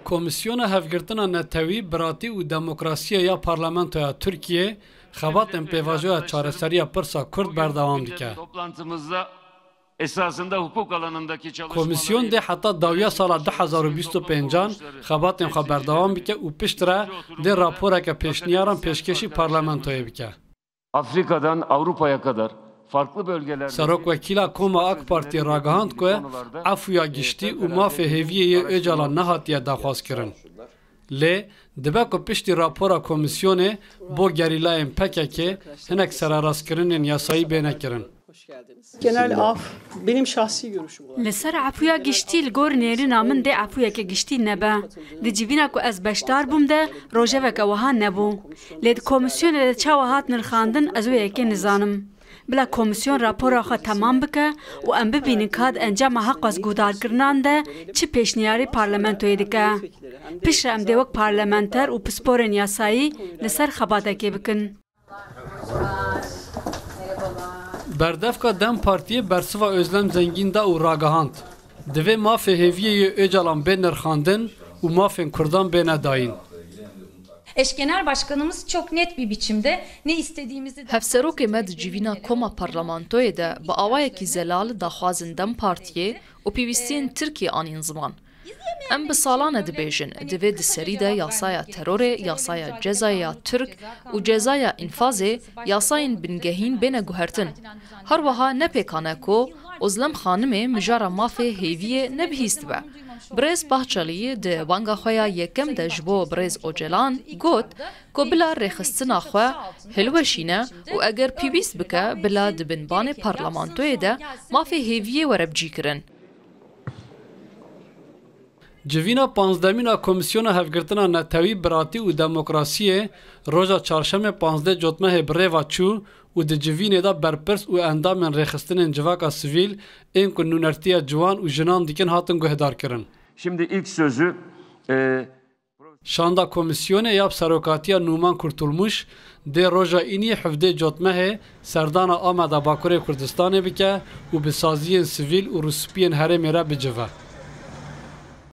Komisyona Hevgirtina Netewî, Biratî û Demokrasiya ya Parlamentoya Tirkiye xebatên pêvajoya çareseriya pirsa Kurd berdewam dike. Esasında hukuk alanındaki çalışmaları... Komisyon de hatta dawiya sala 2025 xebatên xwe berdewam bike û piştre de raporeke pêşniyaran pêşkêşî parlamentoya bike. Afrika'dan Avrupa'ya kadar farklı bölgelerde... Serokwekîla Koma AK Partiye ragihand ku efuya giştî û mafê hêviyê Öcalan nehatiye daxwazkirin. Lê dibe ku piştî rapora komisyonê bo gerîlayên PKK hinek serarastkirinên yasayî bênekirin. Genel af benim şahsi görüşüm olarak. Li ser efuya giştî li gor nêrîna min dê efuyeke giştî nebe. Di civîna ku ez beşdar bûm de rojeveke wiha nebû. Lê di komisyonê de çawa hat nirxandin ez wê yekê nizanim. Bila komisyon rapora xwe temam bike û em bibînin ka di encama heqas guhdarkirinan de çi pêşniyarî parlamentoyê dike. Piştre em dê wek parlamenter û pisporên yasayî li ser xebatekê bikin. Berdevka Dem Partiye bersiva Özlem Zengin da û ragihand. Divê mafê hêviyê Öcalan bên nirxandin û mafên Kurdan bêne dayîn. Eş Genel Başkanımız çok net bir biçimde ne istediğimizi... Hevserokê me di civîna Koma parlamentoyê de bi awayekî zelal daxwazin Dem Partiyê û pîvîstiyên Tirkiye anîn ziman. Em bi salan e dibêjin, divê di serî de yasaya terorê, yasaya cezaya Türk û cezaya infazê yasayên bingehîn bêne guhertin. Her wiha nepêkane ku Özlem Xanimê mijara mafê hêviyê nebihîst dibe. Birêz Bahçelî di wanga xwe ya yekem de ji bo Birêz Öcalan got ku bila rêxistina xwe hilweşîne û eger pîvîst bike bila di binbanê parlamentoyê de mafê hêviyê were bicîkirin. Civîna panzdemîna Komisyona Hevgirtina Netewî, Biratî û Demokrasiyê roja çarşemê 15 cotmehê bi rêva çû û di civînê de berpirs û endamên rêxistinên civaka sivîl ên ku nûnertiya ciwan û jinan dikin hatin guhdarkirin. Şimdi ilk sözü Şanda komisyonê ya Serokatiya Numan Kurtulmuş dê roja îniyê hevdê cotmehê serdana Ameda Bakurê Kurdistanê bike û bi saziyên sivîl û rûspiyên herêmê re bicive.